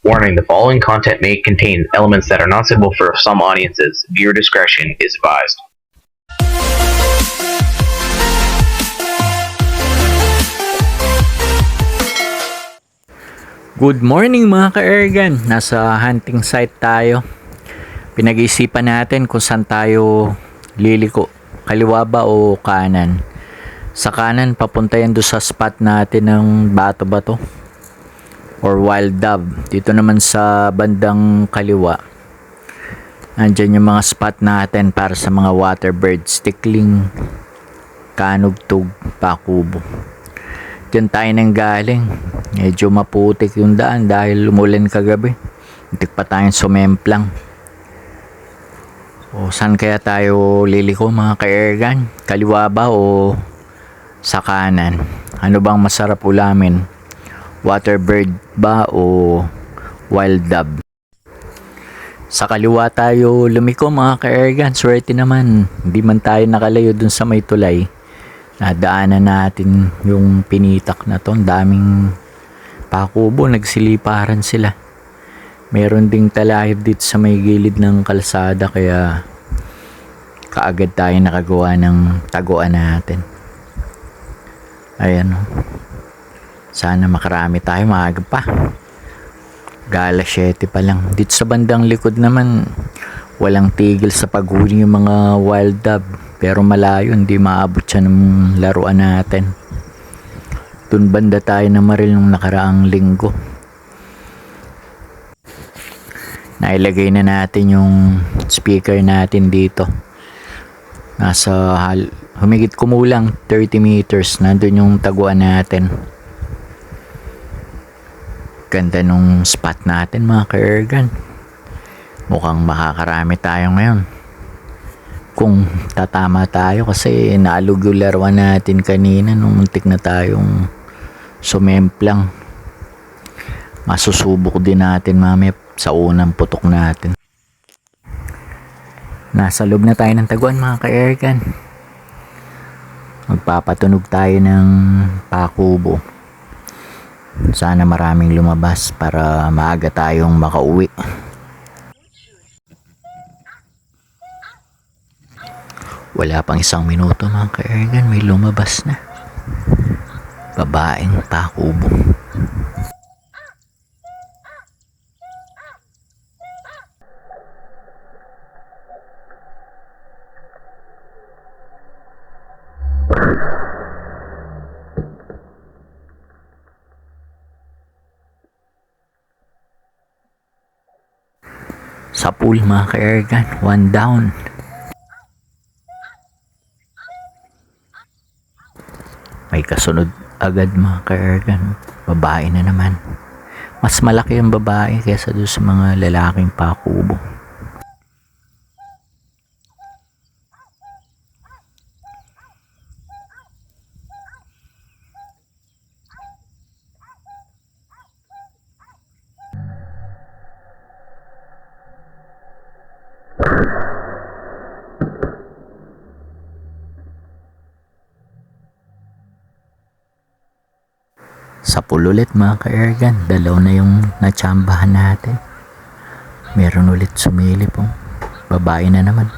Warning, the following content may contain elements that are not suitable for some audiences. Viewer discretion is advised. Good morning mga ka-Ergan. Nasa hunting site tayo. Pinag-iisipan natin kung saan tayo liliko. Kaliwa ba o kanan? Sa kanan, papunta yan doon sa spot natin ng bato-bato or wild dove. Dito naman sa bandang kaliwa, andyan yung mga spot natin para sa mga water birds, tikling, kanugtog, pakubo. Diyan tayo nang galing. Medyo maputik yung daan dahil umulan kagabi. Muntik pa tayong sumemplang. O saan kaya tayo liliko mga ka-Ergan? Kaliwa ba o sa kanan? Ano bang masarap ulamin? Water bird ba o wild dove? Sa kaliwa tayo lumiko mga ka-Ergan. Swerte naman. Hindi man tayo nakalayo dun sa may tulay. Nadaanan natin yung pinitak na to. Ang daming pakubo, nagsiliparan sila. Meron ding talahib dito sa may gilid ng kalsada, kaya kaagad tayo nakagawa ng taguan natin. Ayan o. Sana makarami tayo, maaga pa. Gala 7 pa lang. Dito sa bandang likod naman, walang tigil sa paghuli yung mga wild dove. Pero malayo, hindi maabot siya ng laruan natin. Dun banda tayo na maril nung nakaraang linggo. Nailagay na natin yung speaker natin dito. Nasa humigit kumulang 30 meters. Nandun yung taguan natin. Ganda nung spot natin mga ka-Ergan. Mukhang makakarami tayo ngayon. Kung tatama tayo kasi naalog yung laruan natin kanina nung muntik na tayong sumemplang. Masusubok din natin mamaya sa unang putok natin. Nasa loob na tayo ng taguan mga ka-Ergan. Magpapatunog tayo ng pakubo. Sana maraming lumabas para maaga tayong makauwi. Wala pang 1 minuto mga ka-Ergan, may lumabas na. Babaeng pakubo. Sa pool mga ka-Ergan, 1 down. May kasunod agad mga ka-Ergan. Babae na naman. Mas malaki ang babae kaysa doon sa mga lalaking pakubo. Sa pool ulit mga ka-Ergan, 2 na yung natsambahan natin. Meron ulit sumilip po. Babae na naman.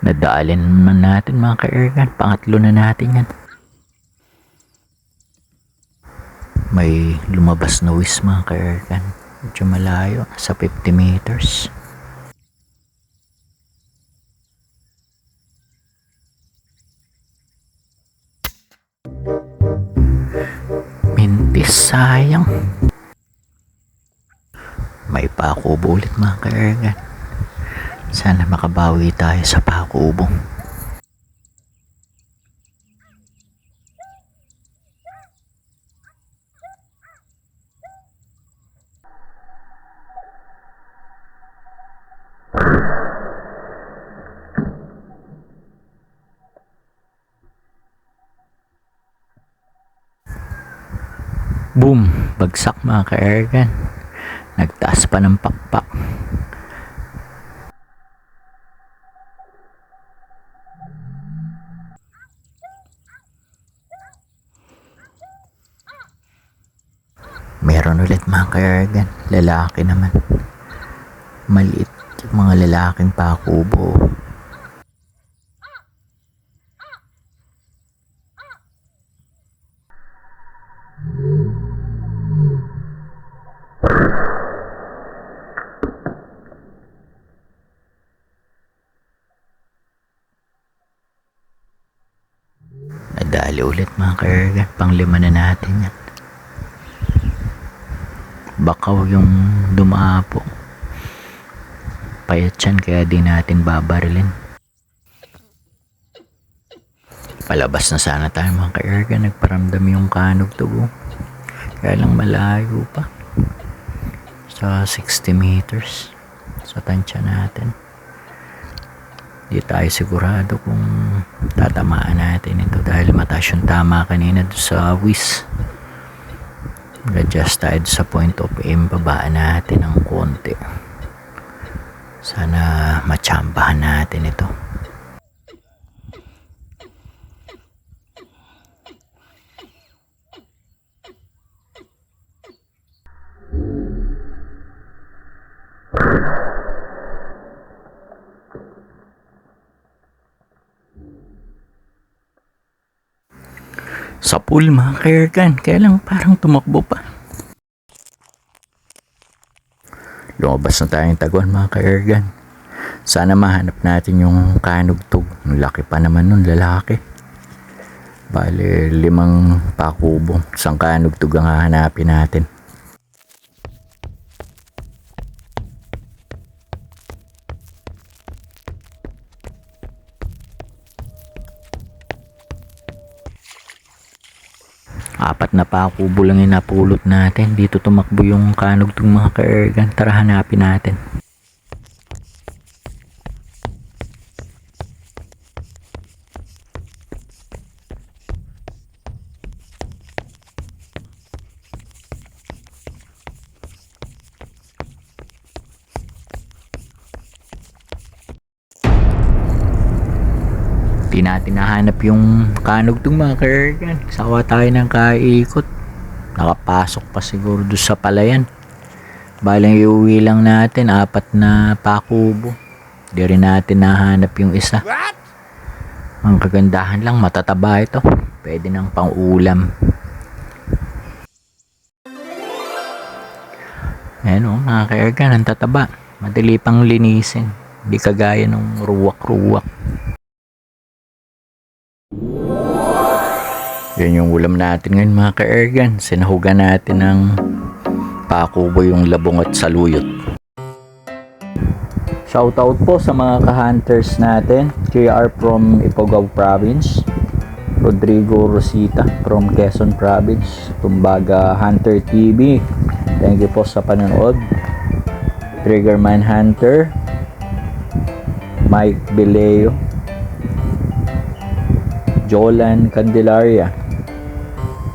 Nadaalin naman natin mga ka-Ergan. Pangatlo na natin yan. May lumabas na whiz mga ka-Ergan. Medyo malayo, sa 50 meters. Mintis, sayang. May pakubo ulit mga ka-Ergan. Sana makabawi tayo sa pakubo. Boom! Bagsak mga ka-Ergan. Nagtaas pa ng pakpak. Meron ulit mga kaergan. Lalaki naman. Maliit yung mga lalaking pakubo. Nadali ulit mga kaergan. Pang-5 na natin yan. Bakaw yung dumapo. Payat yan kaya di natin babarilin. Palabas na sana tayo mga ka-ergan. Nagparamdam yung kanog tubo. Kaya lang malayo pa. Sa 60 meters. Sa tansya natin. Di tayo sigurado kung tatamaan natin ito. Dahil mataas yung tama kanina doon sa WIS. Adjust tayo sa point of aim. Babaan natin ng konti. Sana matsambahan natin ito. Sa pool mga kaergan, kaya lang parang tumakbo pa. Lumabas na tayong taguan mga kaergan. Sana mahanap natin yung kanugtog. Ang laki pa naman nun, lalaki. Bale, 5 pakubo. Isang kanugtog ang hahanapin natin. Apat na pakubo lang yung napulot natin. Dito tumakbo yung kanugtog mga kaergan. Tara hanapin natin. Di natin nahanap yung kanugtog mga kaergan. Sawa tayo ng kaikot. Nakapasok pa siguro doon sa palayan. Balang iuwi lang natin 4 na pakubo. Di rin natin nahanap yung isa. Ang kagandahan lang, matataba ito. Pwede ng pang-ulam. Ayan o mga kaergan, ang tataba. Madali pang linisin. Di kagaya ng ruwak-ruwak. Yan yung ulam natin ngayon mga ka-ergan. Sinahugan natin ng pakubo yung labong at saluyot. Shoutout po sa mga ka-hunters natin. JR from Ifugao Province. Rodrigo Rosita from Quezon Province. Tumbaga Hunter TV. Thank you po sa panonood. Triggerman Hunter. Mike Bileo. Jolan Candelaria.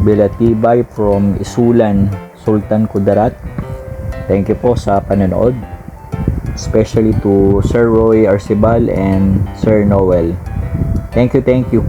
Belatibay from Isulan, Sultan Kudarat. Thank you po sa panonood. Especially to Sir Roy Arcibal and Sir Noel. Thank you, thank you.